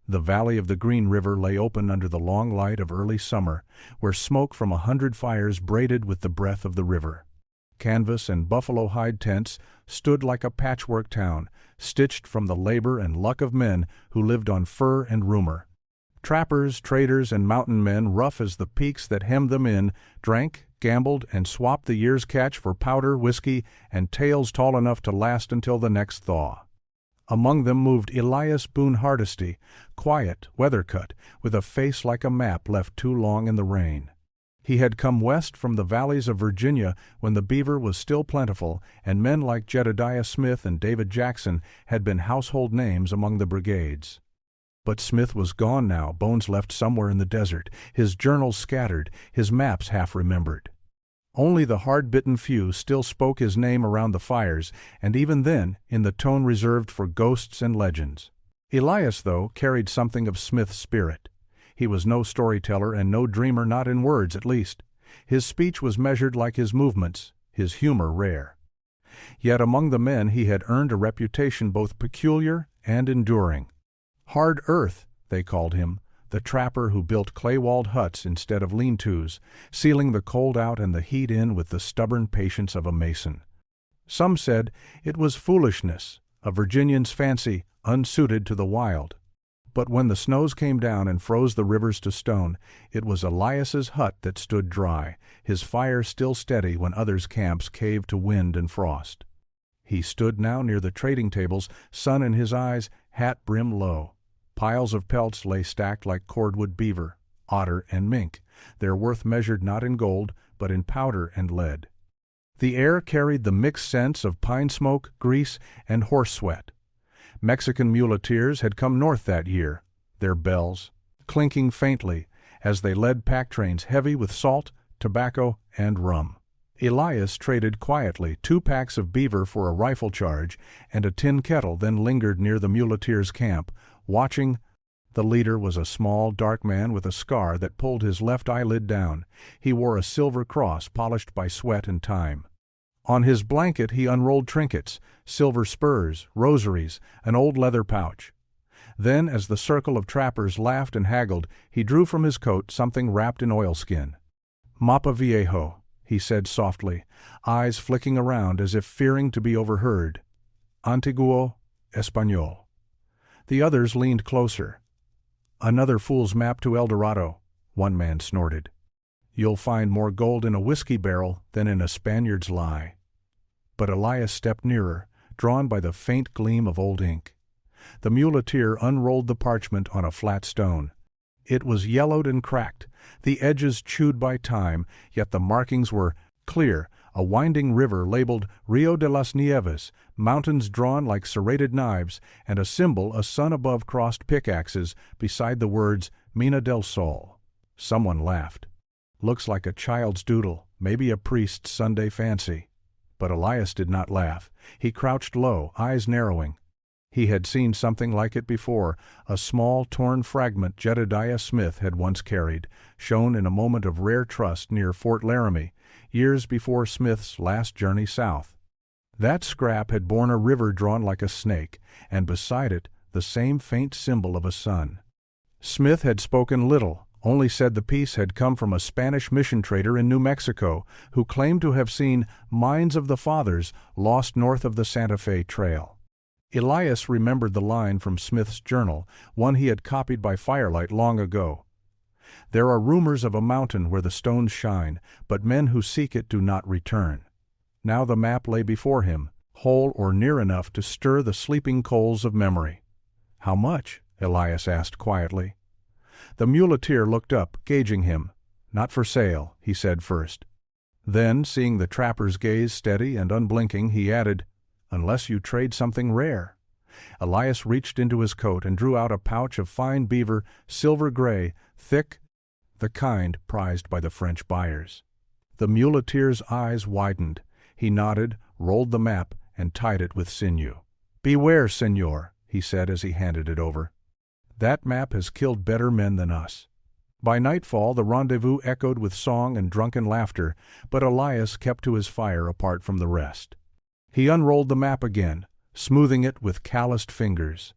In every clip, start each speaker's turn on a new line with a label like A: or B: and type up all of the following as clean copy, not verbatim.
A: The valley of the Green River lay open under the long light of early summer, where smoke from 100 fires braided with the breath of the river. Canvas and buffalo hide tents stood like a patchwork town, stitched from the labor and luck of men who lived on fur and rumor. Trappers, traders, and mountain men, rough as the peaks that hemmed them in, drank, gambled, and swapped the year's catch for powder, whiskey, and tales tall enough to last until the next thaw. Among them moved Elias Boone Hardesty, quiet, weather-cut, with a face like a map left too long in the rain. He had come west from the valleys of Virginia when the beaver was still plentiful, and men like Jedediah Smith and David Jackson had been household names among the brigades. But Smith was gone now, bones left somewhere in the desert, his journals scattered, his maps half-remembered. Only the hard-bitten few still spoke his name around the fires, and even then in the tone reserved for ghosts and legends. Elias, though, carried something of Smith's spirit. He was no storyteller and no dreamer, not in words at least. His speech was measured like his movements, his humor rare. Yet among the men he had earned a reputation both peculiar and enduring. Hard Earth, they called him, the trapper who built clay-walled huts instead of lean-tos, sealing the cold out and the heat in with the stubborn patience of a mason. Some said it was foolishness, a Virginian's fancy, unsuited to the wild. But when the snows came down and froze the rivers to stone, it was Elias's hut that stood dry, his fire still steady when others' camps caved to wind and frost. He stood now near the trading tables, sun in his eyes, hat brim low. Piles of pelts lay stacked like cordwood beaver, otter, and mink, their worth measured not in gold, but in powder and lead. The air carried the mixed scents of pine smoke, grease, and horse sweat. Mexican muleteers had come north that year, their bells clinking faintly as they led pack trains heavy with salt, tobacco, and rum. Elias traded quietly 2 packs of beaver for a rifle charge and a tin kettle, then lingered near the muleteers' camp, watching. The leader was a small, dark man with a scar that pulled his left eyelid down. He wore a silver cross polished by sweat and time. On his blanket he unrolled trinkets, silver spurs, rosaries, an old leather pouch. Then, as the circle of trappers laughed and haggled, he drew from his coat something wrapped in oilskin. "Mapa viejo," he said softly, eyes flicking around as if fearing to be overheard. "Antiguo Español." The others leaned closer. "Another fool's map to El Dorado," one man snorted. "You'll find more gold in a whiskey barrel than in a Spaniard's lie." But Elias stepped nearer, drawn by the faint gleam of old ink. The muleteer unrolled the parchment on a flat stone. It was yellowed and cracked, the edges chewed by time, yet the markings were clear, a winding river labeled Rio de las Nieves, mountains drawn like serrated knives, and a symbol, a sun above crossed pickaxes, beside the words Mina del Sol. Someone laughed. "Looks like a child's doodle, maybe a priest's Sunday fancy." But Elias did not laugh. He crouched low, eyes narrowing. He had seen something like it before, a small, torn fragment Jedediah Smith had once carried, shown in a moment of rare trust near Fort Laramie, years before Smith's last journey south. That scrap had borne a river drawn like a snake, and beside it the same faint symbol of a sun. Smith had spoken little, only said the piece had come from a Spanish mission trader in New Mexico who claimed to have seen mines of the fathers lost north of the Santa Fe Trail. Elias remembered the line from Smith's journal, one he had copied by firelight long ago. "There are rumors of a mountain where the stones shine, but men who seek it do not return." Now the map lay before him, whole or near enough to stir the sleeping coals of memory. "How much?" Elias asked quietly. The muleteer looked up, gauging him. "Not for sale," he said first. Then, seeing the trapper's gaze steady and unblinking, he added, "Unless you trade something rare." Elias reached into his coat and drew out a pouch of fine beaver, silver gray, thick, the kind prized by the French buyers. The muleteer's eyes widened. He nodded, rolled the map, and tied it with sinew. "Beware, senor," he said as he handed it over. "That map has killed better men than us." By nightfall the rendezvous echoed with song and drunken laughter, but Elias kept to his fire apart from the rest. He unrolled the map again, smoothing it with calloused fingers.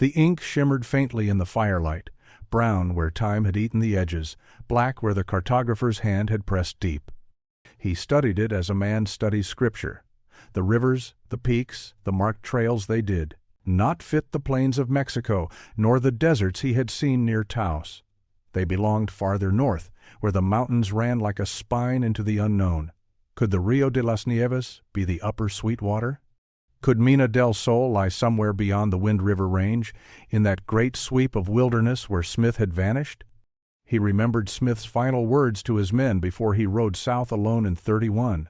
A: The ink shimmered faintly in the firelight, brown where time had eaten the edges, black where the cartographer's hand had pressed deep. He studied it as a man studies Scripture. The rivers, the peaks, the marked trails they did, not fit the plains of Mexico, nor the deserts he had seen near Taos. They belonged farther north, where the mountains ran like a spine into the unknown. Could the Rio de las Nieves be the upper Sweetwater? Could Mina del Sol lie somewhere beyond the Wind River Range, in that great sweep of wilderness where Smith had vanished? He remembered Smith's final words to his men before he rode south alone in '31.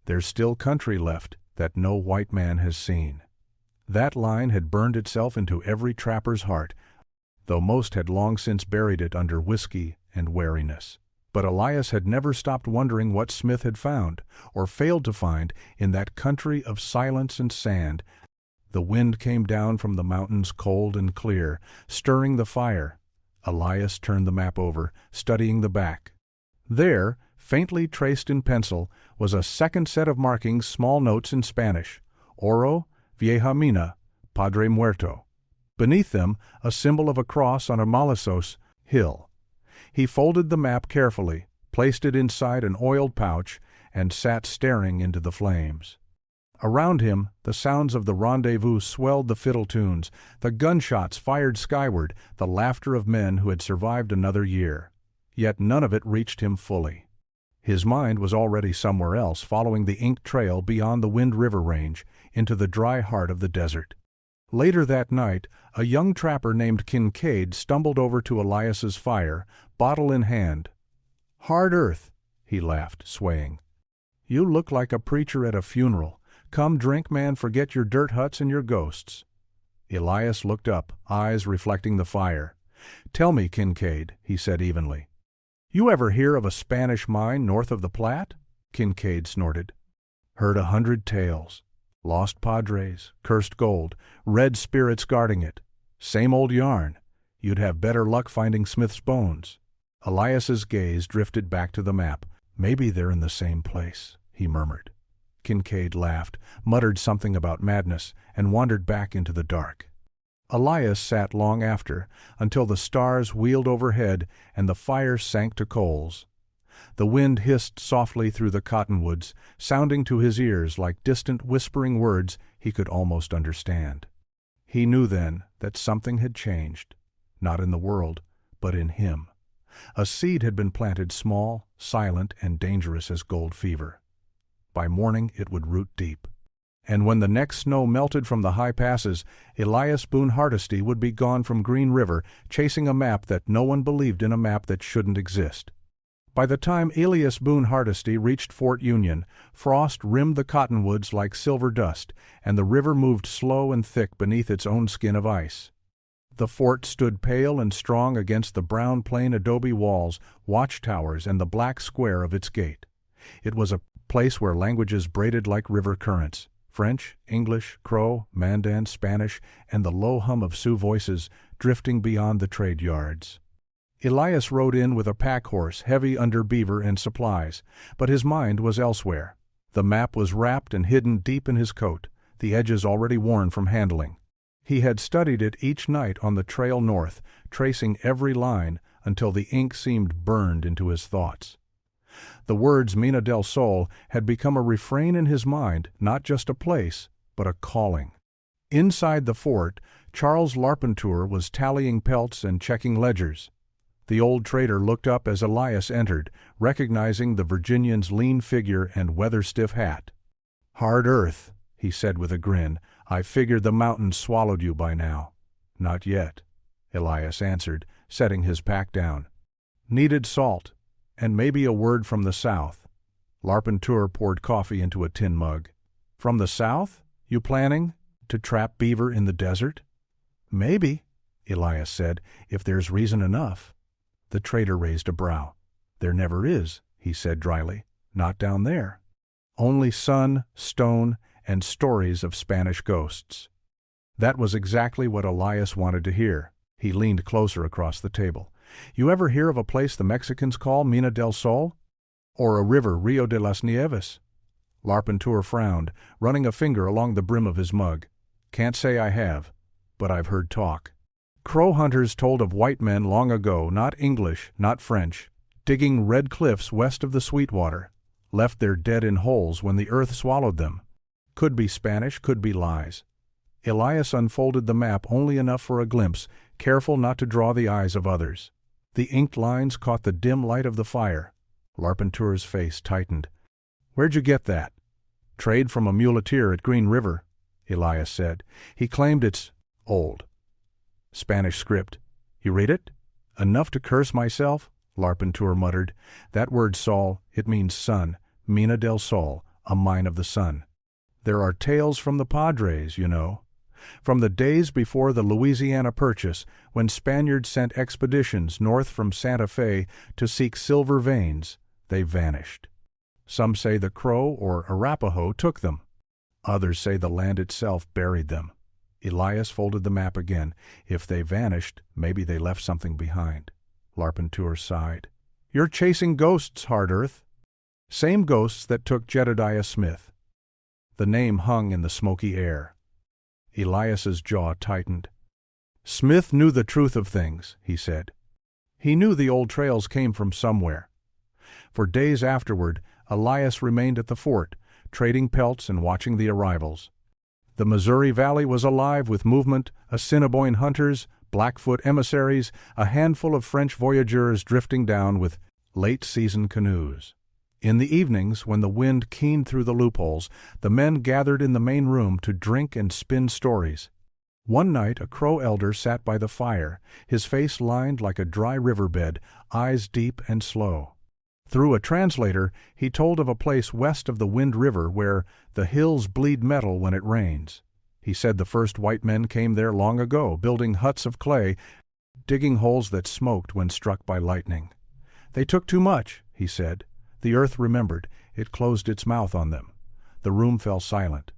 A: There's still country left that no white man has seen. That line had burned itself into every trapper's heart, though most had long since buried it under whiskey and wariness. But Elias had never stopped wondering what Smith had found, or failed to find, in that country of silence and sand. The wind came down from the mountains cold and clear, stirring the fire. Elias turned the map over, studying the back. There, faintly traced in pencil, was a second set of markings, small notes in Spanish. Oro, Vieja Mina, Padre Muerto. Beneath them, a symbol of a cross on a Malisos hill. He folded the map carefully, placed it inside an oiled pouch, and sat staring into the flames. Around him, the sounds of the rendezvous swelled the fiddle tunes, the gunshots fired skyward, the laughter of men who had survived another year. Yet none of it reached him fully. His mind was already somewhere else, following the ink trail beyond the Wind River Range, into the dry heart of the desert. Later that night, a young trapper named Kincaid stumbled over to Elias's fire, bottle in hand. "Hard earth," he laughed, swaying. "You look like a preacher at a funeral. Come drink, man, forget your dirt huts and your ghosts." Elias looked up, eyes reflecting the fire. "Tell me, Kincaid," he said evenly. "You ever hear of a Spanish mine north of the Platte?" Kincaid snorted. "Heard 100 tales. Lost padres, cursed gold, red spirits guarding it. Same old yarn. You'd have better luck finding Smith's bones." Elias's gaze drifted back to the map. "Maybe they're in the same place," he murmured. Kincaid laughed, muttered something about madness, and wandered back into the dark. Elias sat long after, until the stars wheeled overhead and the fire sank to coals. The wind hissed softly through the cottonwoods, sounding to his ears like distant whispering words he could almost understand. He knew then that something had changed, not in the world, but in him. A seed had been planted small, silent, and dangerous as gold fever. By morning it would root deep. And when the next snow melted from the high passes, Elias Boone Hardesty would be gone from Green River, chasing a map that no one believed in, a map that shouldn't exist. By the time Elias Boone Hardesty reached Fort Union, frost rimmed the cottonwoods like silver dust, and the river moved slow and thick beneath its own skin of ice. The fort stood pale and strong against the brown plain adobe walls, watchtowers, and the black square of its gate. It was a place where languages braided like river currents. French, English, Crow, Mandan, Spanish, and the low hum of Sioux voices drifting beyond the trade yards. Elias rode in with a pack horse heavy under beaver and supplies, but his mind was elsewhere. The map was wrapped and hidden deep in his coat, the edges already worn from handling. He had studied it each night on the trail north, tracing every line until the ink seemed burned into his thoughts. The words Mina del Sol had become a refrain in his mind, not just a place, but a calling. Inside the fort, Charles Larpenteur was tallying pelts and checking ledgers. The old trader looked up as Elias entered, recognizing the Virginian's lean figure and weather-stiff hat. "Hard earth," he said with a grin. "I figured the mountains swallowed you by now." "Not yet," Elias answered, setting his pack down. "Needed salt, and maybe a word from the south." Larpenteur poured coffee into a tin mug. "From the south? You planning to trap beaver in the desert?" "Maybe," Elias said, "if there's reason enough." The trader raised a brow. "There never is," he said dryly. "Not down there. Only sun, stone, and stories of Spanish ghosts." That was exactly what Elias wanted to hear. He leaned closer across the table. "You ever hear of a place the Mexicans call Mina del Sol? Or a river, Rio de las Nieves?" Larpenteur frowned, running a finger along the brim of his mug. "Can't say I have." but I've heard talk. Crow hunters told of white men long ago, not English, not French, digging red cliffs west of the Sweetwater, left their dead in holes when the earth swallowed them. Could be Spanish, could be lies. Elias unfolded the map only enough for a glimpse, careful not to draw the eyes of others. The inked lines caught the dim light of the fire. Larpenteur's face tightened. "Where'd you get that?" "Trade from a muleteer at Green River," Elias said. "He claimed it's old. Spanish script. You read it?" "Enough to curse myself," Larpenteur muttered. "That word Sol, it means sun, Mina del Sol, a mine of the sun. There are tales from the Padres, you know. From the days before the Louisiana Purchase, when Spaniards sent expeditions north from Santa Fe to seek silver veins, they vanished. Some say the Crow or Arapaho took them. Others say the land itself buried them." Elias folded the map again. "If they vanished, maybe they left something behind." Larpenteur sighed. "You're chasing ghosts, Hard Earth." "Same ghosts that took Jedediah Smith." The name hung in the smoky air. Elias's jaw tightened. "Smith knew the truth of things," he said. "He knew the old trails came from somewhere." For days afterward, Elias remained at the fort, trading pelts and watching the arrivals. The Missouri Valley was alive with movement, Assiniboine hunters, Blackfoot emissaries, a handful of French voyageurs drifting down with late-season canoes. In the evenings, when the wind keened through the loopholes, the men gathered in the main room to drink and spin stories. One night a Crow elder sat by the fire, his face lined like a dry riverbed, eyes deep and slow. Through a translator, he told of a place west of the Wind River where the hills bleed metal when it rains. He said the first white men came there long ago, building huts of clay, digging holes that smoked when struck by lightning. They took too much, he said. The earth remembered. It closed its mouth on them. The room fell silent.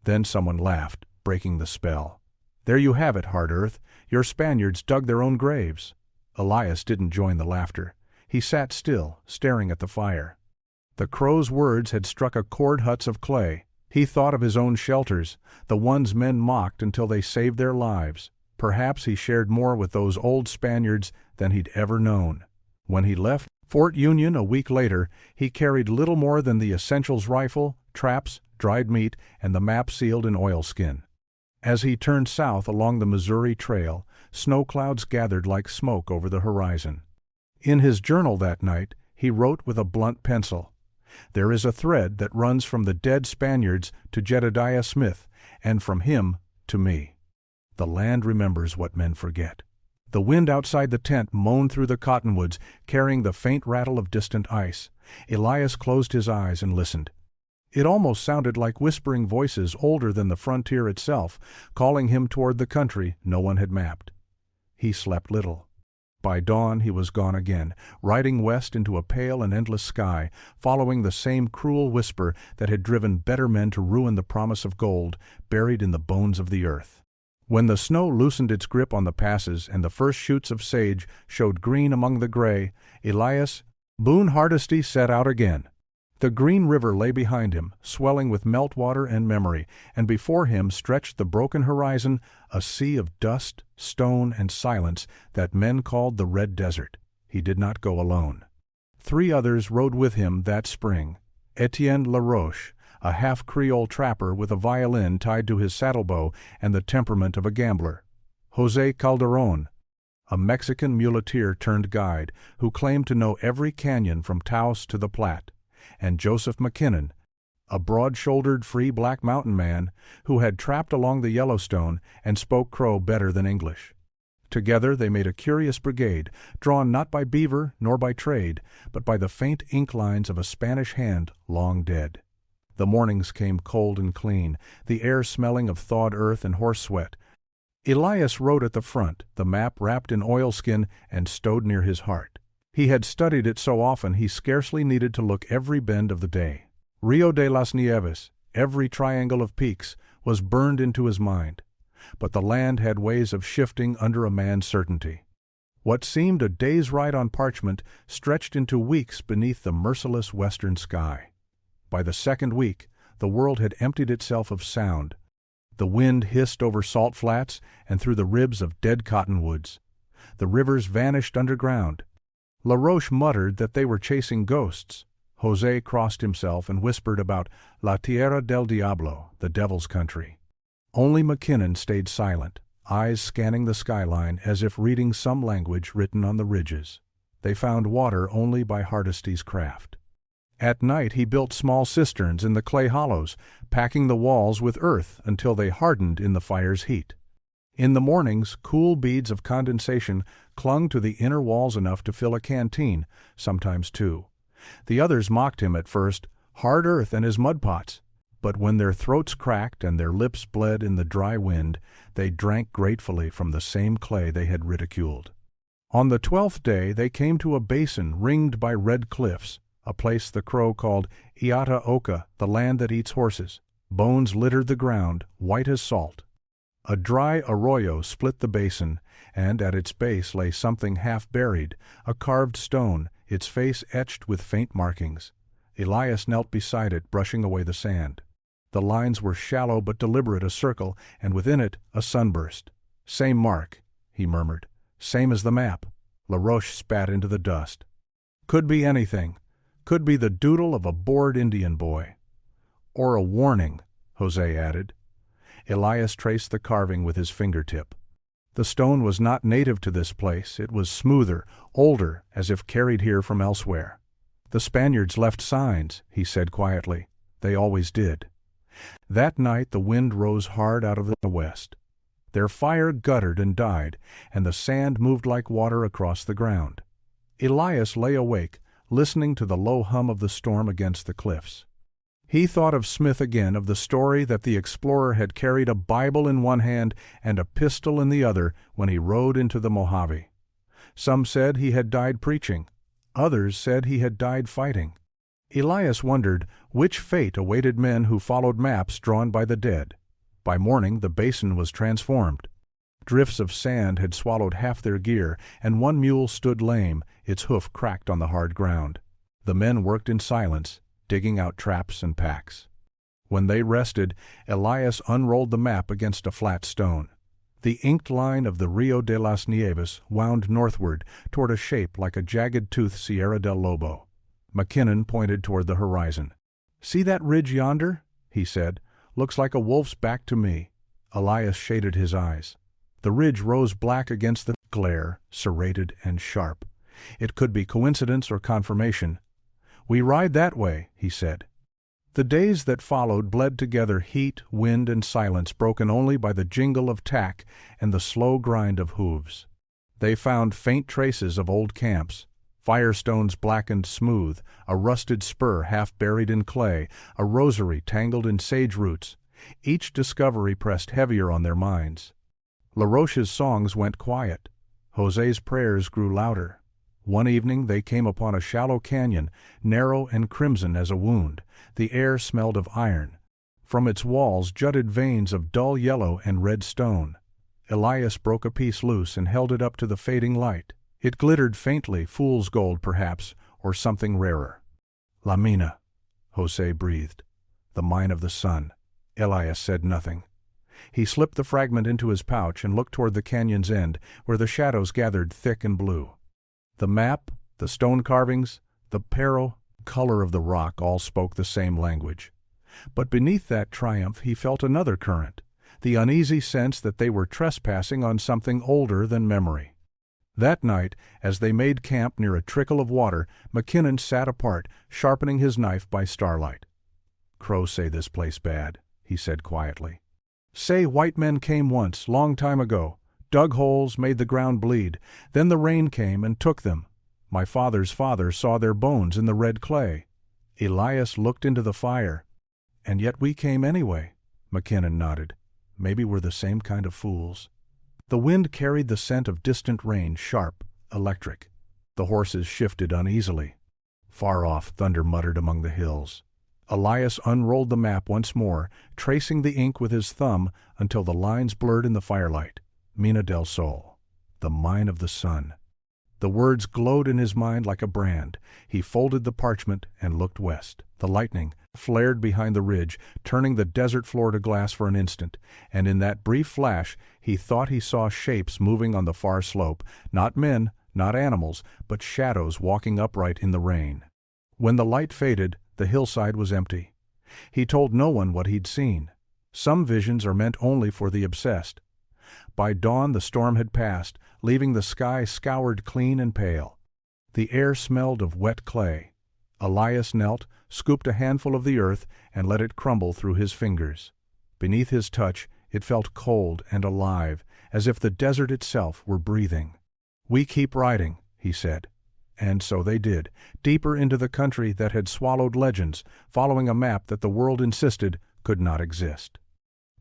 A: Then someone laughed, breaking the spell. "There you have it, Hard Earth. Your Spaniards dug their own graves." Elias didn't join the laughter. He sat still, staring at the fire. The Crow's words had struck a chord huts of clay. He thought of his own shelters, the ones men mocked until they saved their lives. Perhaps he shared more with those old Spaniards than he'd ever known. When he left Fort Union a week later, he carried little more than the essentials rifle, traps, dried meat, and the map sealed in oilskin. As he turned south along the Missouri Trail, snow clouds gathered like smoke over the horizon. In his journal that night, he wrote with a blunt pencil, "There is a thread that runs from the dead Spaniards to Jedediah Smith, and from him to me. The land remembers what men forget." The wind outside the tent moaned through the cottonwoods, carrying the faint rattle of distant ice. Elias closed his eyes and listened. It almost sounded like whispering voices older than the frontier itself, calling him toward the country no one had mapped. He slept little. By dawn he was gone again, riding west into a pale and endless sky, following the same cruel whisper that had driven better men to ruin the promise of gold, buried in the bones of the earth. When the snow loosened its grip on the passes and the first shoots of sage showed green among the gray, Elias Boone Hardesty set out again. The Green River lay behind him, swelling with meltwater and memory, and before him stretched the broken horizon, a sea of dust, stone, and silence that men called the Red Desert. He did not go alone. 3 others rode with him that spring. Etienne Laroche, a half-Creole trapper with a violin tied to his saddlebow and the temperament of a gambler. José Calderón, a Mexican muleteer turned guide who claimed to know every canyon from Taos to the Platte. And Joseph McKinnon, a broad-shouldered free black mountain man who had trapped along the Yellowstone and spoke Crow better than English. Together they made a curious brigade, drawn not by beaver nor by trade, but by the faint ink lines of a Spanish hand long dead. The mornings came cold and clean, the air smelling of thawed earth and horse sweat. Elias rode at the front, the map wrapped in oilskin and stowed near his heart. He had studied it so often he scarcely needed to look every bend of the day. Rio de las Nieves, every triangle of peaks, was burned into his mind. But the land had ways of shifting under a man's certainty. What seemed a day's ride on parchment stretched into weeks beneath the merciless western sky. By the second week, the world had emptied itself of sound. The wind hissed over salt flats and through the ribs of dead cottonwoods. The rivers vanished underground. Laroche muttered that they were chasing ghosts. José crossed himself and whispered about La Tierra del Diablo, the devil's country. Only McKinnon stayed silent, eyes scanning the skyline as if reading some language written on the ridges. They found water only by Hardesty's craft. At night he built small cisterns in the clay hollows, packing the walls with earth until they hardened in the fire's heat. In the mornings, cool beads of condensation clung to the inner walls enough to fill a canteen, sometimes two. The others mocked him at first, hard earth and his mud pots, but when their throats cracked and their lips bled in the dry wind, they drank gratefully from the same clay they had ridiculed. On the 12th day they came to a basin ringed by red cliffs, a place the Crow called Iata Oka, the land that eats horses. Bones littered the ground, white as salt. A dry arroyo split the basin, and at its base lay something half-buried, a carved stone, its face etched with faint markings. Elias knelt beside it, brushing away the sand. The lines were shallow but deliberate, a circle, and within it a sunburst. "Same mark," he murmured. "Same as the map." Laroche spat into the dust. "Could be anything. Could be the doodle of a bored Indian boy." "Or a warning," José added. Elias traced the carving with his fingertip. The stone was not native to this place. It was smoother, older, as if carried here from elsewhere. "The Spaniards left signs," he said quietly. "They always did." That night the wind rose hard out of the west. Their fire guttered and died, and the sand moved like water across the ground. Elias lay awake, listening to the low hum of the storm against the cliffs. He thought of Smith again, of the story that the explorer had carried a Bible in one hand and a pistol in the other when he rode into the Mojave. Some said he had died preaching. Others said he had died fighting. Elias wondered which fate awaited men who followed maps drawn by the dead. By morning the basin was transformed. Drifts of sand had swallowed half their gear, and one mule stood lame, its hoof cracked on the hard ground. The men worked in silence, digging out traps and packs. When they rested, Elias unrolled the map against a flat stone. The inked line of the Rio de las Nieves wound northward toward a shape like a jagged-toothed Sierra del Lobo. McKinnon pointed toward the horizon. "See that ridge yonder?" he said. "Looks like a wolf's back to me." Elias shaded his eyes. The ridge rose black against the glare, serrated and sharp. It could be coincidence or confirmation. "We ride that way," he said. The days that followed bled together, heat, wind, and silence broken only by the jingle of tack and the slow grind of hooves. They found faint traces of old camps, firestones blackened smooth, a rusted spur half buried in clay, a rosary tangled in sage roots. Each discovery pressed heavier on their minds. Laroche's songs went quiet. José's prayers grew louder. One evening they came upon a shallow canyon, narrow and crimson as a wound. The air smelled of iron. From its walls jutted veins of dull yellow and red stone. Elias broke a piece loose and held it up to the fading light. It glittered faintly, fool's gold perhaps, or something rarer. "La mina," José breathed. "The mine of the sun." Elias said nothing. He slipped the fragment into his pouch and looked toward the canyon's end, where the shadows gathered thick and blue. The map, the stone carvings, the peril, color of the rock all spoke the same language. But beneath that triumph he felt another current, the uneasy sense that they were trespassing on something older than memory. That night, as they made camp near a trickle of water, McKinnon sat apart, sharpening his knife by starlight. "Crows say this place bad," he said quietly. "Say white men came once, long time ago, dug holes, made the ground bleed. Then the rain came and took them. My father's father saw their bones in the red clay." Elias looked into the fire. "And yet we came anyway." McKinnon nodded. "Maybe we're the same kind of fools." The wind carried the scent of distant rain, sharp, electric. The horses shifted uneasily. Far off, thunder muttered among the hills. Elias unrolled the map once more, tracing the ink with his thumb until the lines blurred in the firelight. Mina del Sol, the mine of the sun. The words glowed in his mind like a brand. He folded the parchment and looked west. The lightning flared behind the ridge, turning the desert floor to glass for an instant, and in that brief flash he thought he saw shapes moving on the far slope, not men, not animals, but shadows walking upright in the rain. When the light faded, the hillside was empty. He told no one what he'd seen. Some visions are meant only for the obsessed. By dawn the storm had passed, leaving the sky scoured clean and pale. The air smelled of wet clay. Elias knelt, scooped a handful of the earth, and let it crumble through his fingers. Beneath his touch, it felt cold and alive, as if the desert itself were breathing. "We keep riding," he said. And so they did, deeper into the country that had swallowed legends, following a map that the world insisted could not exist.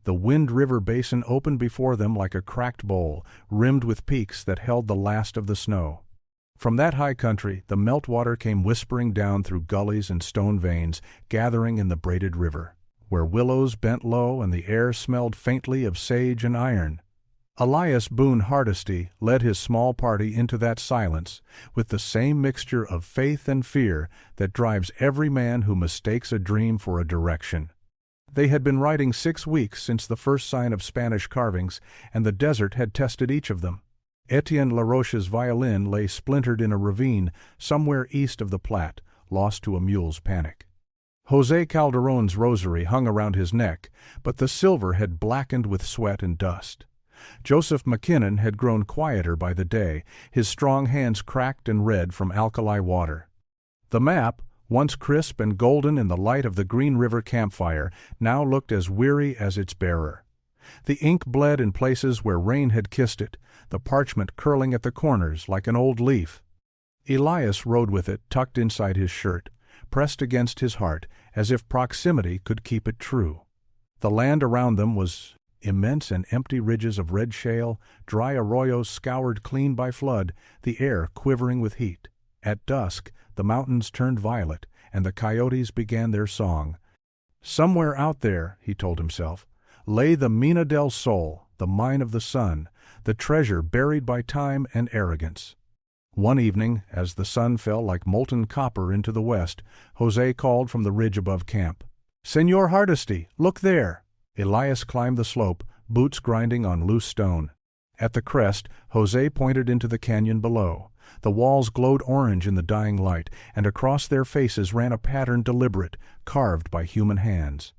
A: The Wind River basin opened before them like a cracked bowl, rimmed with peaks that held the last of the snow. From that high country, the meltwater came whispering down through gullies and stone veins, gathering in the braided river, where willows bent low and the air smelled faintly of sage and iron. Elias Boone Hardesty led his small party into that silence, with the same mixture of faith and fear that drives every man who mistakes a dream for a direction. They had been riding 6 weeks since the first sign of Spanish carvings, and the desert had tested each of them. Etienne Laroche's violin lay splintered in a ravine somewhere east of the Platte, lost to a mule's panic. José Calderón's rosary hung around his neck, but the silver had blackened with sweat and dust. Joseph McKinnon had grown quieter by the day, his strong hands cracked and red from alkali water. The map, once crisp and golden in the light of the Green River campfire, now looked as weary as its bearer. The ink bled in places where rain had kissed it, the parchment curling at the corners like an old leaf. Elias rode with it tucked inside his shirt, pressed against his heart, as if proximity could keep it true. The land around them was immense and empty ridges of red shale, dry arroyos scoured clean by flood, the air quivering with heat. At dusk, the mountains turned violet, and the coyotes began their song. Somewhere out there, he told himself, lay the Mina del Sol, the mine of the sun, the treasure buried by time and arrogance. One evening, as the sun fell like molten copper into the west, José called from the ridge above camp, "Señor Hardesty, look there!" Elias climbed the slope, boots grinding on loose stone. At the crest, José pointed into the canyon below. The walls glowed orange in the dying light, and across their faces ran a pattern deliberate, carved by human hands.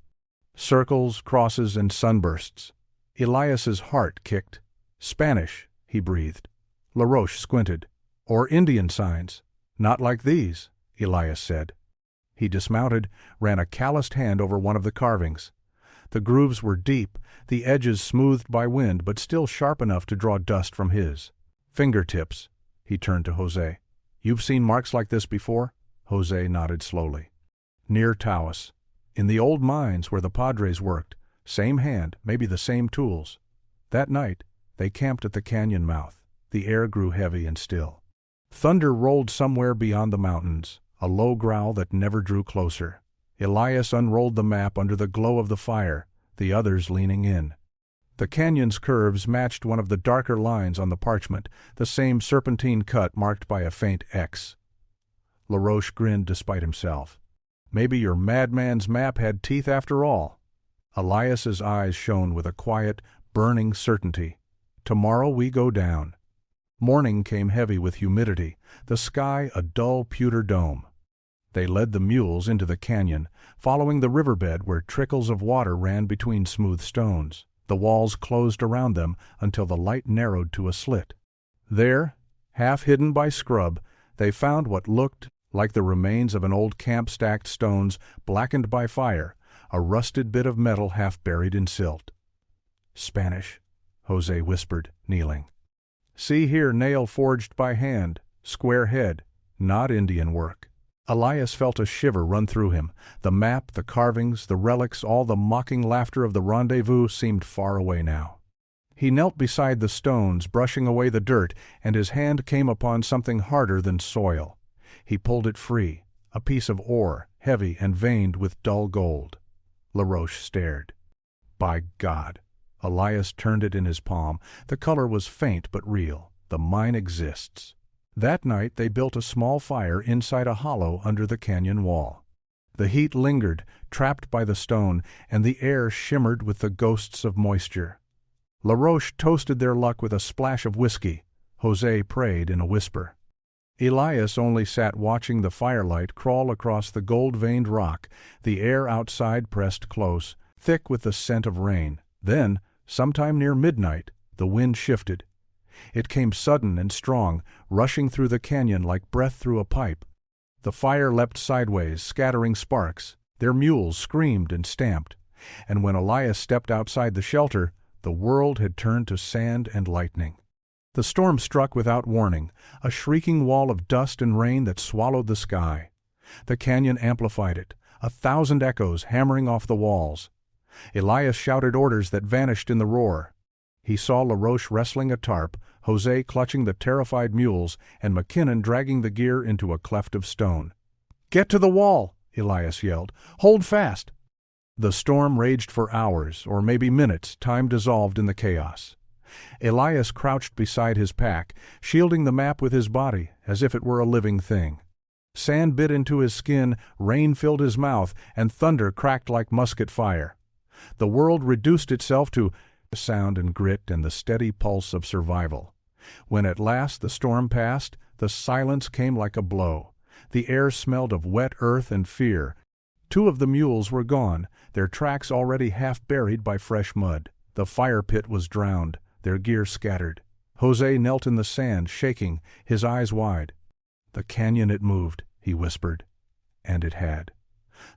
A: Circles, crosses, and sunbursts. Elias's heart kicked. "Spanish," he breathed. Laroche squinted. "Or Indian signs." "Not like these," Elias said. He dismounted, ran a calloused hand over one of the carvings. The grooves were deep, the edges smoothed by wind but still sharp enough to draw dust from his fingertips. He turned to José. "You've seen marks like this before?" José nodded slowly. "Near Taos. In the old mines where the Padres worked. Same hand, maybe the same tools." That night, they camped at the canyon mouth. The air grew heavy and still. Thunder rolled somewhere beyond the mountains, a low growl that never drew closer. Elias unrolled the map under the glow of the fire, the others leaning in. The canyon's curves matched one of the darker lines on the parchment, the same serpentine cut marked by a faint X. Laroche grinned despite himself. "Maybe your madman's map had teeth after all." Elias's eyes shone with a quiet, burning certainty. "Tomorrow we go down." Morning came heavy with humidity, the sky a dull pewter dome. They led the mules into the canyon, following the riverbed where trickles of water ran between smooth stones. The walls closed around them until the light narrowed to a slit. There, half hidden by scrub, they found what looked like the remains of an old camp-stacked stones blackened by fire, a rusted bit of metal half buried in silt. "Spanish," José whispered, kneeling. "See here, nail forged by hand, square head, not Indian work." Elias felt a shiver run through him. The map, the carvings, the relics, all the mocking laughter of the rendezvous seemed far away now. He knelt beside the stones, brushing away the dirt, and his hand came upon something harder than soil. He pulled it free, a piece of ore, heavy and veined with dull gold. Laroche stared. "By God!" Elias turned it in his palm. The color was faint but real. "The mine exists." That night they built a small fire inside a hollow under the canyon wall. The heat lingered, trapped by the stone, and the air shimmered with the ghosts of moisture. LaRoche toasted their luck with a splash of whiskey. Jose prayed in a whisper. Elias only sat watching the firelight crawl across the gold-veined rock, the air outside pressed close, thick with the scent of rain. Then, sometime near midnight, the wind shifted. It came sudden and strong, rushing through the canyon like breath through a pipe. The fire leapt sideways, scattering sparks. Their mules screamed and stamped. And when Elias stepped outside the shelter, the world had turned to sand and lightning. The storm struck without warning, a shrieking wall of dust and rain that swallowed the sky. The canyon amplified it, 1,000 echoes hammering off the walls. Elias shouted orders that vanished in the roar. He saw LaRoche wrestling a tarp, Jose clutching the terrified mules, and McKinnon dragging the gear into a cleft of stone. "Get to the wall!" Elias yelled. "Hold fast!" The storm raged for hours, or maybe minutes, time dissolved in the chaos. Elias crouched beside his pack, shielding the map with his body, as if it were a living thing. Sand bit into his skin, rain filled his mouth, and thunder cracked like musket fire. The world reduced itself to sound and grit and the steady pulse of survival. When at last the storm passed, the silence came like a blow. The air smelled of wet earth and fear. 2 of the mules were gone, their tracks already half buried by fresh mud. The fire pit was drowned, their gear scattered. Jose knelt in the sand, shaking, his eyes wide. "The canyon, it moved," he whispered. And it had.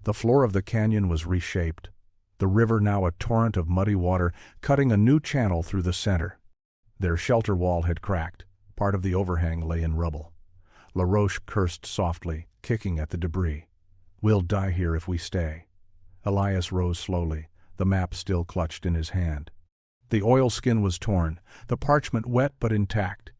A: The floor of the canyon was reshaped. The river now a torrent of muddy water, cutting a new channel through the center. Their shelter wall had cracked. Part of the overhang lay in rubble. LaRoche cursed softly, kicking at the debris. "We'll die here if we stay." Elias rose slowly, the map still clutched in his hand. The oilskin was torn, the parchment wet but intact.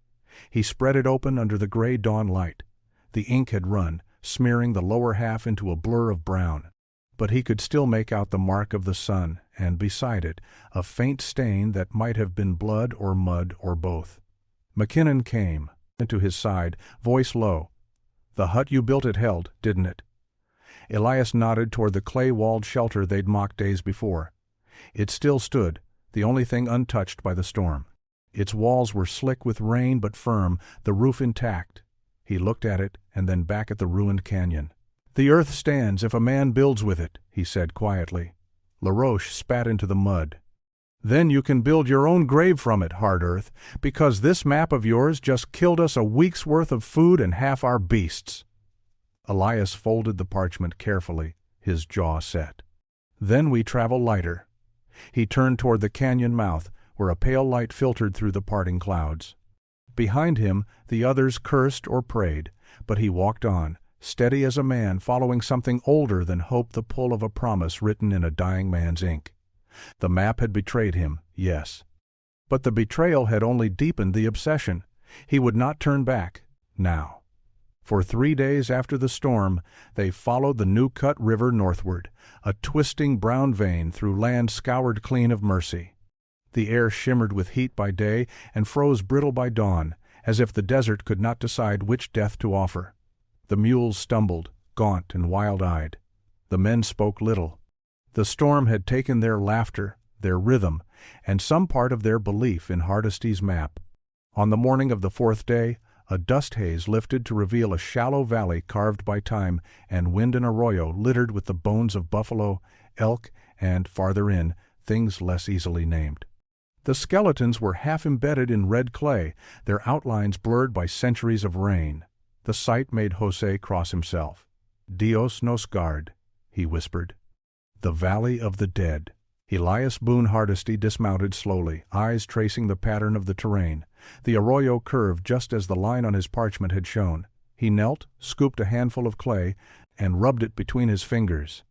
A: He spread it open under the gray dawn light. The ink had run, smearing the lower half into a blur of brown. But he could still make out the mark of the sun, and beside it, a faint stain that might have been blood or mud or both. McKinnon came into his side, voice low. "The hut you built it held, didn't it?" Elias nodded toward the clay-walled shelter they'd mocked days before. It still stood, the only thing untouched by the storm. Its walls were slick with rain but firm, the roof intact. He looked at it and then back at the ruined canyon. "The earth stands if a man builds with it," he said quietly. LaRoche spat into the mud. "Then you can build your own grave from it, hard earth, because this map of yours just killed us a week's worth of food and half our beasts." Elias folded the parchment carefully, his jaw set. "Then we travel lighter." He turned toward the canyon mouth, where a pale light filtered through the parting clouds. Behind him, the others cursed or prayed, but he walked on, steady as a man following something older than hope, the pull of a promise written in a dying man's ink. The map had betrayed him, yes. But the betrayal had only deepened the obsession. He would not turn back, now. For 3 days after the storm, they followed the new-cut river northward, a twisting brown vein through land scoured clean of mercy. The air shimmered with heat by day and froze brittle by dawn, as if the desert could not decide which death to offer. The mules stumbled, gaunt and wild-eyed. The men spoke little. The storm had taken their laughter, their rhythm, and some part of their belief in Hardesty's map. On the morning of the 4th day, a dust haze lifted to reveal a shallow valley carved by time and wind and arroyo littered with the bones of buffalo, elk, and, farther in, things less easily named. The skeletons were half embedded in red clay, their outlines blurred by centuries of rain. The sight made Jose cross himself. "Dios nos guard," he whispered. The Valley of the Dead. Elias Boone Hardesty dismounted slowly, eyes tracing the pattern of the terrain. The arroyo curved just as the line on his parchment had shown. He knelt, scooped a handful of clay, and rubbed it between his fingers.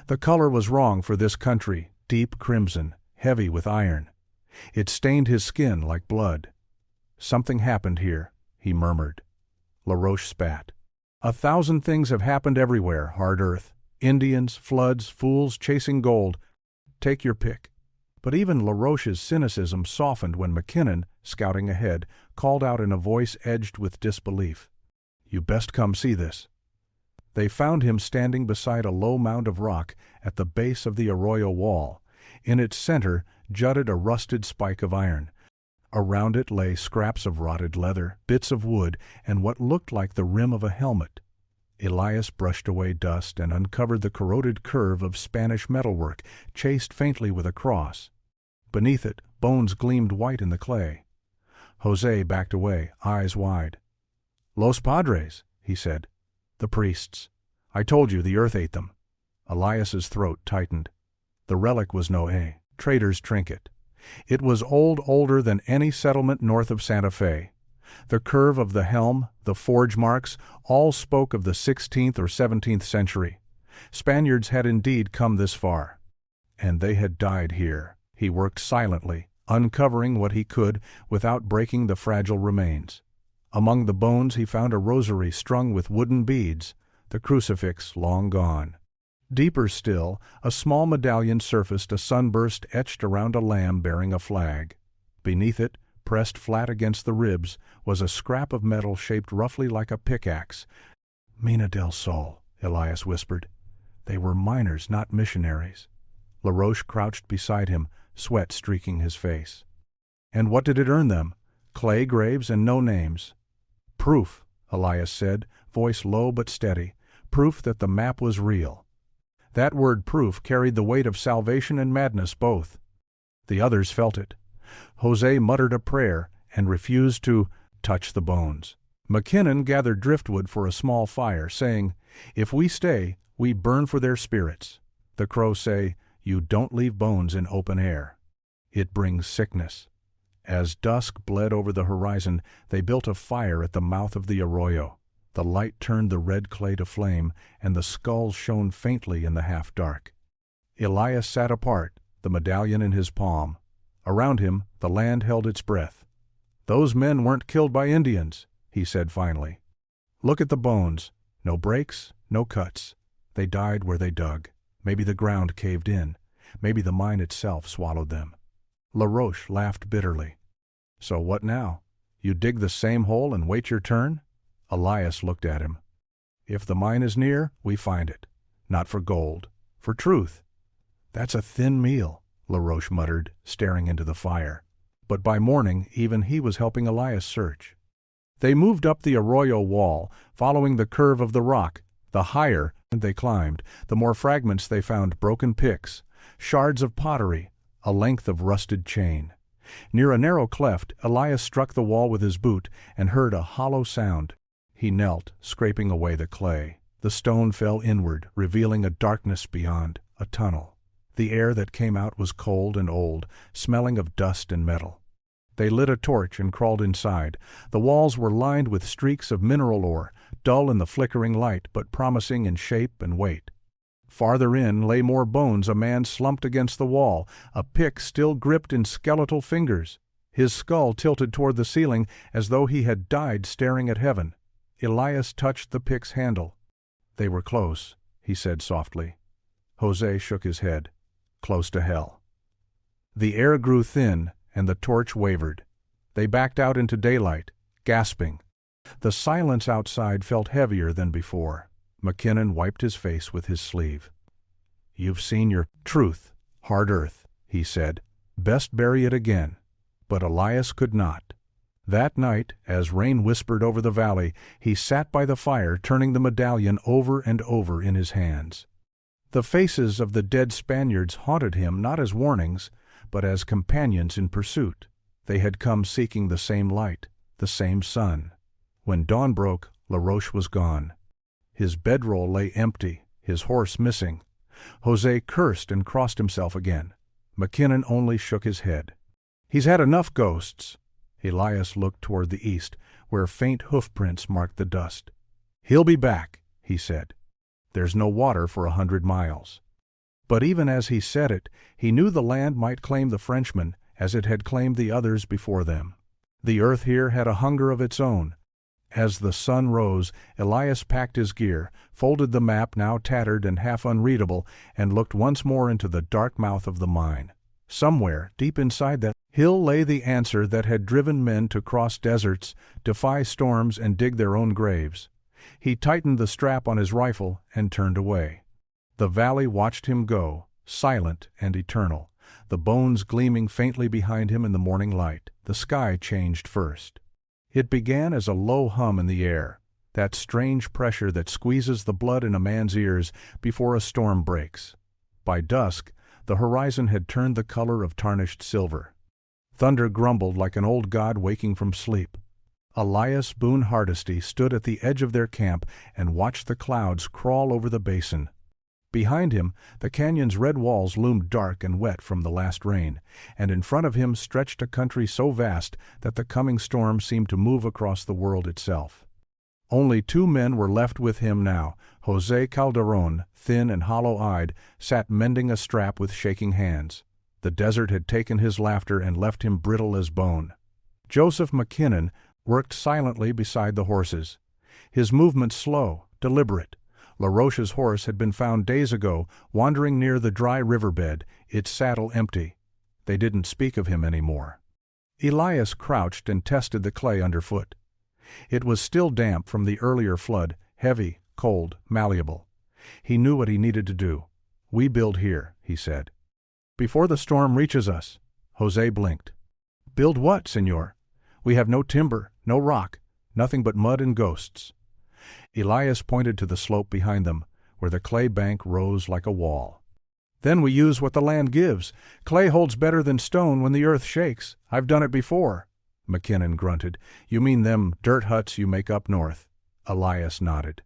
A: The color was wrong for this country, deep crimson, heavy with iron. It stained his skin like blood. "Something happened here," he murmured. LaRoche spat. "1,000 things have happened everywhere, hard earth. Indians, floods, fools chasing gold. Take your pick." But even LaRoche's cynicism softened when McKinnon, scouting ahead, called out in a voice edged with disbelief, "You best come see this." They found him standing beside a low mound of rock at the base of the arroyo wall. In its center jutted a rusted spike of iron. Around it lay scraps of rotted leather, bits of wood, and what looked like the rim of a helmet. Elias brushed away dust and uncovered the corroded curve of Spanish metalwork, chased faintly with a cross. Beneath it, bones gleamed white in the clay. Jose backed away, eyes wide. "Los Padres," he said. "The priests. I told you the earth ate them." Elias's throat tightened. The relic was no trader's trinket. It was older than any settlement north of Santa Fe. The curve of the helm, the forge marks, all spoke of the 16th or 17th century. Spaniards had indeed come this far. And they had died here. He worked silently, uncovering what he could without breaking the fragile remains. Among the bones he found a rosary strung with wooden beads, the crucifix long gone. Deeper still, a small medallion surfaced, a sunburst etched around a lamb bearing a flag. Beneath it, pressed flat against the ribs, was a scrap of metal shaped roughly like a pickaxe. "Mina del Sol," Elias whispered. They were miners, not missionaries. LaRoche crouched beside him, sweat streaking his face. "And what did it earn them? Clay graves and no names." "Proof," Elias said, voice low but steady. "Proof that the map was real." That word proof carried the weight of salvation and madness both. The others felt it. Jose muttered a prayer and refused to touch the bones. McKinnon gathered driftwood for a small fire, saying, "If we stay, we burn for their spirits." The Crows say, "You don't leave bones in open air. It brings sickness." As dusk bled over the horizon, they built a fire at the mouth of the arroyo. The light turned the red clay to flame, and the skulls shone faintly in the half-dark. Elias sat apart, the medallion in his palm. Around him, the land held its breath. "Those men weren't killed by Indians," he said finally. "Look at the bones. No breaks, no cuts. They died where they dug. Maybe the ground caved in. Maybe the mine itself swallowed them." LaRoche laughed bitterly. "So what now? You dig the same hole and wait your turn?" Elias looked at him. "If the mine is near, we find it. Not for gold, for truth." "That's a thin meal," LaRoche muttered, staring into the fire. But by morning, even he was helping Elias search. They moved up the arroyo wall, following the curve of the rock. The higher they climbed, the more fragments they found: broken picks, shards of pottery, a length of rusted chain. Near a narrow cleft, Elias struck the wall with his boot and heard a hollow sound. He knelt, scraping away the clay. The stone fell inward, revealing a darkness beyond, a tunnel. The air that came out was cold and old, smelling of dust and metal. They lit a torch and crawled inside. The walls were lined with streaks of mineral ore, dull in the flickering light but promising in shape and weight. Farther in lay more bones, a man slumped against the wall, a pick still gripped in skeletal fingers. His skull tilted toward the ceiling as though he had died staring at heaven. Elias touched the pick's handle. "They were close," he said softly. Jose shook his head. "Close to hell." The air grew thin, and the torch wavered. They backed out into daylight, gasping. The silence outside felt heavier than before. McKinnon wiped his face with his sleeve. "You've seen your truth, hard earth," he said. "Best bury it again." But Elias could not. That night, as rain whispered over the valley, he sat by the fire, turning the medallion over and over in his hands. The faces of the dead Spaniards haunted him not as warnings, but as companions in pursuit. They had come seeking the same light, the same sun. When dawn broke, LaRoche was gone. His bedroll lay empty, his horse missing. Jose cursed and crossed himself again. McKinnon only shook his head. "He's had enough ghosts." Elias looked toward the east, where faint hoofprints marked the dust. "He'll be back," he said. "There's no water for 100 miles." But even as he said it, he knew the land might claim the Frenchmen, as it had claimed the others before them. The earth here had a hunger of its own. As the sun rose, Elias packed his gear, folded the map, now tattered and half unreadable, and looked once more into the dark mouth of the mine. Somewhere, deep inside that hill lay the answer that had driven men to cross deserts, defy storms, and dig their own graves. He tightened the strap on his rifle and turned away. The valley watched him go, silent and eternal, the bones gleaming faintly behind him in the morning light. The sky changed first. It began as a low hum in the air, that strange pressure that squeezes the blood in a man's ears before a storm breaks. By dusk, the horizon had turned the color of tarnished silver. Thunder grumbled like an old god waking from sleep. Elias Boone Hardesty stood at the edge of their camp and watched the clouds crawl over the basin. Behind him, the canyon's red walls loomed dark and wet from the last rain, and in front of him stretched a country so vast that the coming storm seemed to move across the world itself. Only 2 men were left with him now. José Calderón, thin and hollow-eyed, sat mending a strap with shaking hands. The desert had taken his laughter and left him brittle as bone. Joseph McKinnon worked silently beside the horses, his movements slow, deliberate. LaRoche's horse had been found days ago, wandering near the dry riverbed, its saddle empty. They didn't speak of him anymore. Elias crouched and tested the clay underfoot. It was still damp from the earlier flood, heavy, cold, malleable. He knew what he needed to do. "We build here," he said. "Before the storm reaches us." José blinked. "Build what, senor? We have no timber, no rock, nothing but mud and ghosts." Elias pointed to the slope behind them, where the clay bank rose like a wall. "Then we use what the land gives. Clay holds better than stone when the earth shakes. I've done it before." McKinnon grunted. "You mean them dirt huts you make up north?" Elias nodded.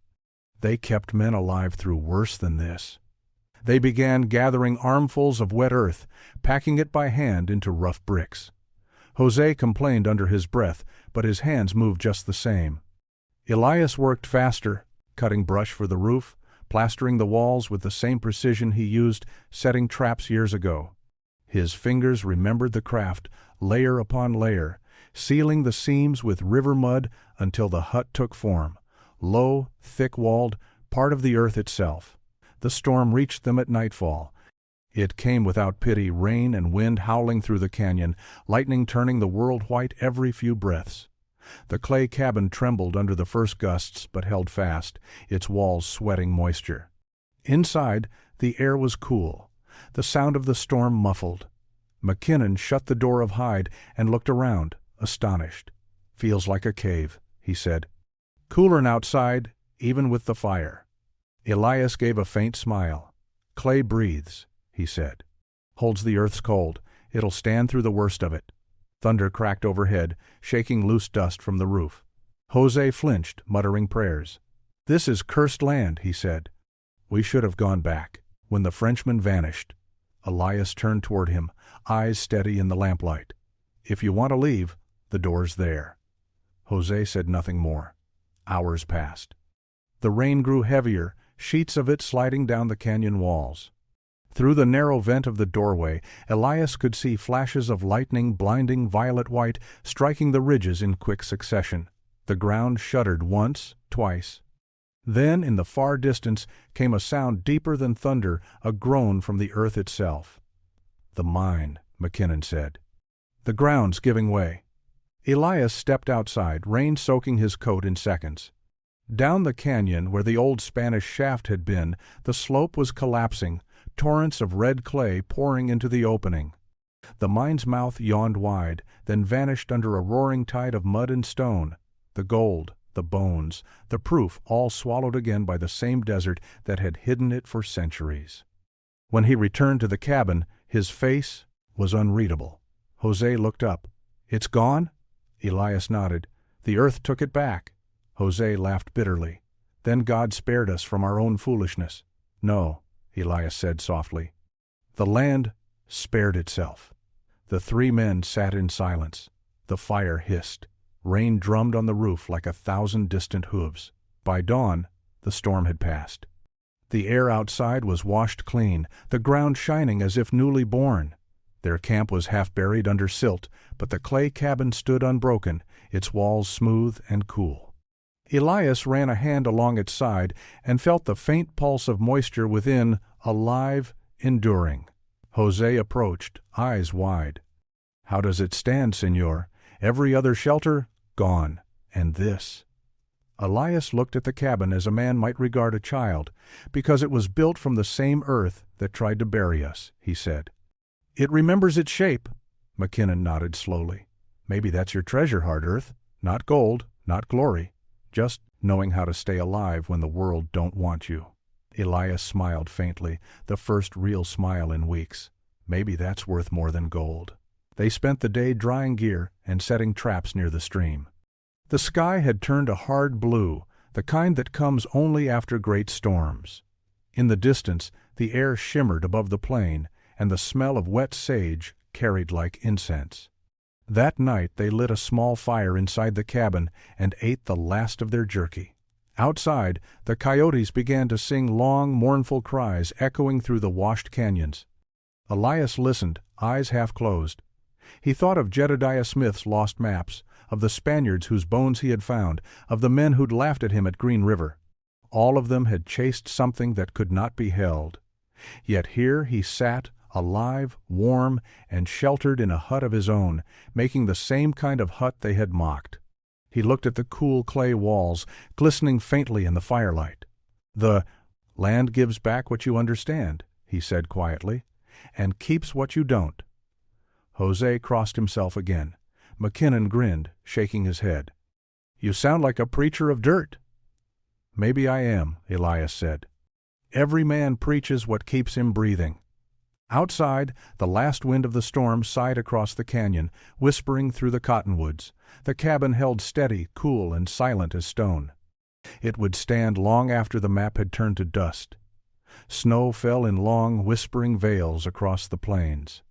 A: "They kept men alive through worse than this." They began gathering armfuls of wet earth, packing it by hand into rough bricks. José complained under his breath, but his hands moved just the same. Elias worked faster, cutting brush for the roof, plastering the walls with the same precision he used setting traps years ago. His fingers remembered the craft, layer upon layer, sealing the seams with river mud until the hut took form, low, thick-walled, part of the earth itself. The storm reached them at nightfall. It came without pity, rain and wind howling through the canyon, lightning turning the world white every few breaths. The clay cabin trembled under the first gusts but held fast, its walls sweating moisture. Inside, the air was cool, the sound of the storm muffled. McKinnon shut the door of hide and looked around, astonished. "Feels like a cave," he said. "Cooler'n outside, even with the fire." Elias gave a faint smile. "Clay breathes," he said. "Holds the earth's cold. It'll stand through the worst of it." Thunder cracked overhead, shaking loose dust from the roof. José flinched, muttering prayers. "This is cursed land," he said. "We should have gone back." When the Frenchman vanished, Elias turned toward him, eyes steady in the lamplight. "If you want to leave, the door's there." José said nothing more. Hours passed. The rain grew heavier, sheets of it sliding down the canyon walls. Through the narrow vent of the doorway, Elias could see flashes of lightning, blinding violet-white, striking the ridges in quick succession. The ground shuddered once, twice. Then, in the far distance, came a sound deeper than thunder, a groan from the earth itself. "The mine," McKinnon said. "The ground's giving way." Elias stepped outside, rain soaking his coat in seconds. Down the canyon, where the old Spanish shaft had been, the slope was collapsing, torrents of red clay pouring into the opening. The mine's mouth yawned wide, then vanished under a roaring tide of mud and stone. The gold, the bones, the proof all swallowed again by the same desert that had hidden it for centuries. When he returned to the cabin, his face was unreadable. José looked up. "It's gone?" Elias nodded. "The earth took it back." José laughed bitterly. "Then God spared us from our own foolishness." "No," Elias said softly. "The land spared itself." The 3 men sat in silence. The fire hissed. Rain drummed on the roof like 1,000 distant hooves. By dawn, the storm had passed. The air outside was washed clean, the ground shining as if newly born. Their camp was half buried under silt, but the clay cabin stood unbroken, its walls smooth and cool. Elias ran a hand along its side and felt the faint pulse of moisture within, alive, enduring. Jose approached, eyes wide. "How does it stand, senor? Every other shelter, gone. And this?" Elias looked at the cabin as a man might regard a child, because it was built from the same earth that tried to bury us, he said. "It remembers its shape." McKinnon nodded slowly. "Maybe that's your treasure, hard earth. Not gold, not glory. Just knowing how to stay alive when the world don't want you." Elias smiled faintly, the first real smile in weeks. Maybe that's worth more than gold. They spent the day drying gear and setting traps near the stream. The sky had turned a hard blue, the kind that comes only after great storms. In the distance, the air shimmered above the plain, and the smell of wet sage carried like incense. That night they lit a small fire inside the cabin and ate the last of their jerky. Outside, the coyotes began to sing long, mournful cries echoing through the washed canyons. Elias listened, eyes half closed. He thought of Jedediah Smith's lost maps, of the Spaniards whose bones he had found, of the men who'd laughed at him at Green River. All of them had chased something that could not be held. Yet here he sat, alive, warm, and sheltered in a hut of his own, making the same kind of hut they had mocked. He looked at the cool clay walls, glistening faintly in the firelight. "The land gives back what you understand," he said quietly, "and keeps what you don't." Jose crossed himself again. McKinnon grinned, shaking his head. "You sound like a preacher of dirt." "Maybe I am," Elias said. "Every man preaches what keeps him breathing." Outside, the last wind of the storm sighed across the canyon, whispering through the cottonwoods. The cabin held steady, cool, and silent as stone. It would stand long after the map had turned to dust. Snow fell in long, whispering veils across the plains.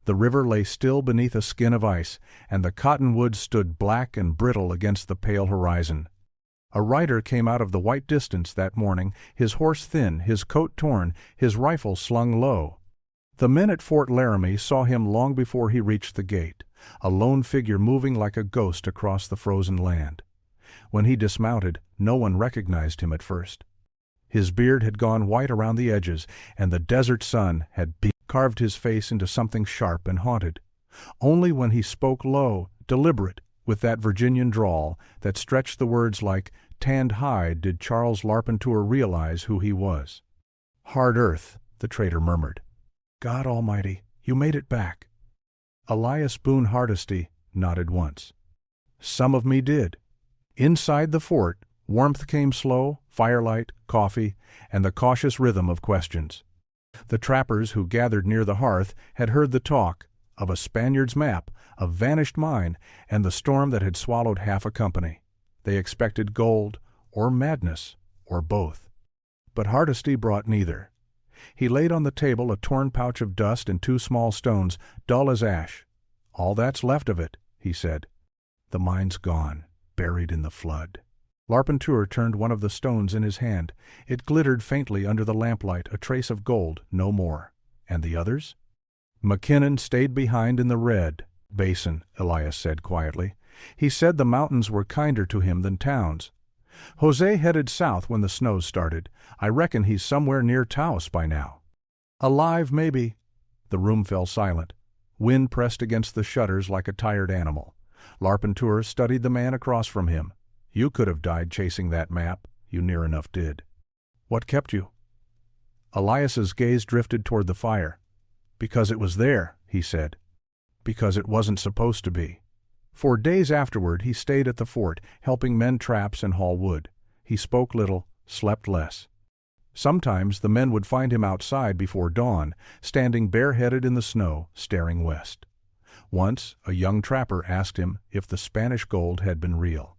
A: The river lay still beneath a skin of ice, and the cottonwoods stood black and brittle against the pale horizon. A rider came out of the white distance that morning, his horse thin, his coat torn, his rifle slung low. The men at Fort Laramie saw him long before he reached the gate, a lone figure moving like a ghost across the frozen land. When he dismounted, no one recognized him at first. His beard had gone white around the edges, and the desert sun had carved his face into something sharp and haunted. Only when he spoke low, deliberate, with that Virginian drawl that stretched the words like tanned hide, did Charles Larpenteur realize who he was. "Hard earth," the trader murmured. "God Almighty, you made it back." Elias Boone Hardesty nodded once. "Some of me did." Inside the fort, warmth came slow, firelight, coffee, and the cautious rhythm of questions. The trappers who gathered near the hearth had heard the talk of a Spaniard's map, a vanished mine, and the storm that had swallowed half a company. They expected gold, or madness, or both. But Hardesty brought neither. He laid on the table a torn pouch of dust and 2 small stones, dull as ash. "All that's left of it," he said. "The mine's gone, buried in the flood." Larpenteur turned one of the stones in his hand. It glittered faintly under the lamplight, a trace of gold, no more. "And the others?" "McKinnon stayed behind in the red basin," Elias said quietly. "He said the mountains were kinder to him than towns. Jose headed south when the snows started. I reckon he's somewhere near Taos by now." "Alive, maybe." The room fell silent. Wind pressed against the shutters like a tired animal. Larpenteur studied the man across from him. "You could have died chasing that map. You near enough did." "What kept you?" Elias's gaze drifted toward the fire. "Because it was there," he said. "Because it wasn't supposed to be." For days afterward he stayed at the fort, helping mend traps and haul wood. He spoke little, slept less. Sometimes the men would find him outside before dawn, standing bareheaded in the snow, staring west. Once a young trapper asked him if the Spanish gold had been real.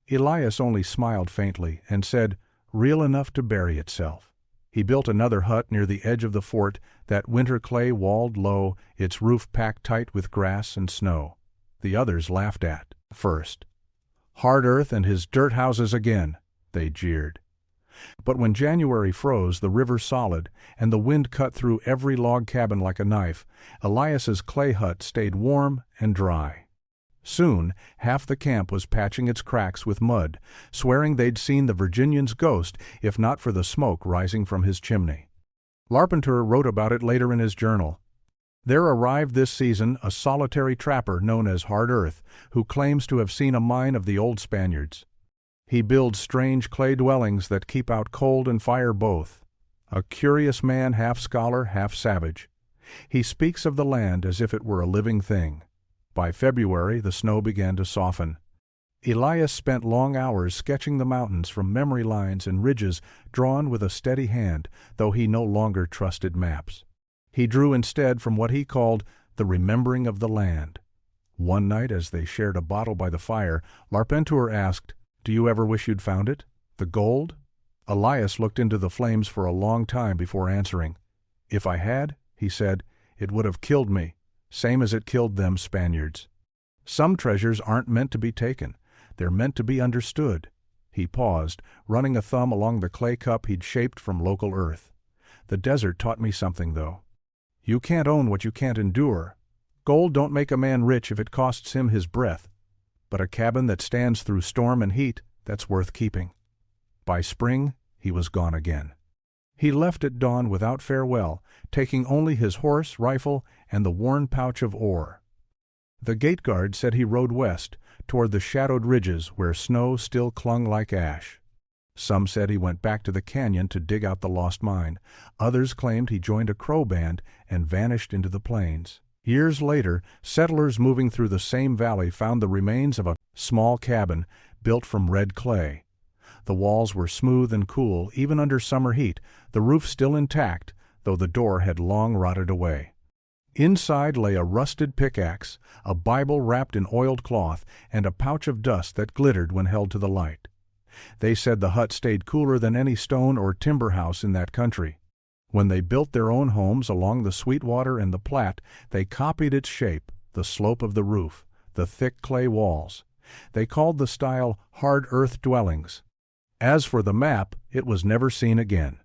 A: Elias only smiled faintly and said, "Real enough to bury itself." He built another hut near the edge of the fort, that winter clay walled low, its roof packed tight with grass and snow. The others laughed at first. "Hard earth and his dirt houses again," they jeered. But when January froze the river solid, and the wind cut through every log cabin like a knife, Elias's clay hut stayed warm and dry. Soon half the camp was patching its cracks with mud, swearing they'd seen the Virginian's ghost if not for the smoke rising from his chimney. Larpenteur wrote about it later in his journal. There arrived this season a solitary trapper known as Hard Earth, who claims to have seen a mine of the old Spaniards. He builds strange clay dwellings that keep out cold and fire both. A curious man, half scholar, half savage. He speaks of the land as if it were a living thing. By February, the snow began to soften. Elias spent long hours sketching the mountains from memory lines and ridges drawn with a steady hand, though he no longer trusted maps. He drew instead from what he called the remembering of the land. One night, as they shared a bottle by the fire, Larpenteur asked, "Do you ever wish you'd found it? The gold?" Elias looked into the flames for a long time before answering. "If I had," he said, "it would have killed me, same as it killed them Spaniards. Some treasures aren't meant to be taken. They're meant to be understood." He paused, running a thumb along the clay cup he'd shaped from local earth. "The desert taught me something, though. You can't own what you can't endure. Gold don't make a man rich if it costs him his breath. But a cabin that stands through storm and heat, that's worth keeping." By spring, he was gone again. He left at dawn without farewell, taking only his horse, rifle, and the worn pouch of ore. The gate guard said he rode west, toward the shadowed ridges where snow still clung like ash. Some said he went back to the canyon to dig out the lost mine. Others claimed he joined a Crow band and vanished into the plains. Years later, settlers moving through the same valley found the remains of a small cabin built from red clay. The walls were smooth and cool, even under summer heat, the roof still intact, though the door had long rotted away. Inside lay a rusted pickaxe, a Bible wrapped in oiled cloth, and a pouch of dust that glittered when held to the light. They said the hut stayed cooler than any stone or timber house in that country. When they built their own homes along the Sweetwater and the Platte, they copied its shape, the slope of the roof, the thick clay walls. They called the style hard earth dwellings. As for the map, it was never seen again.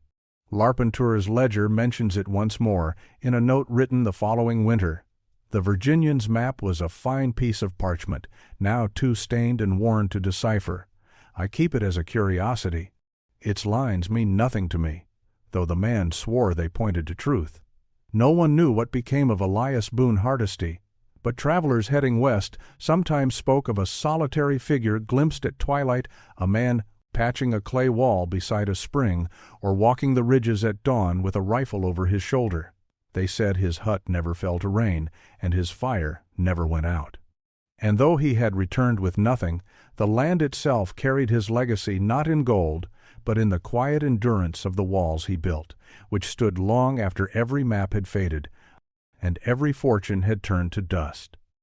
A: Larpenteur's ledger mentions it once more, in a note written the following winter. The Virginian's map was a fine piece of parchment, now too stained and worn to decipher. I keep it as a curiosity. Its lines mean nothing to me, though the man swore they pointed to truth. No one knew what became of Elias Boone Hardesty, but travelers heading west sometimes spoke of a solitary figure glimpsed at twilight, a man patching a clay wall beside a spring, or walking the ridges at dawn with a rifle over his shoulder. They said his hut never fell to rain, and his fire never went out. And though he had returned with nothing, the land itself carried his legacy not in gold, but in the quiet endurance of the walls he built, which stood long after every map had faded, and every fortune had turned to dust.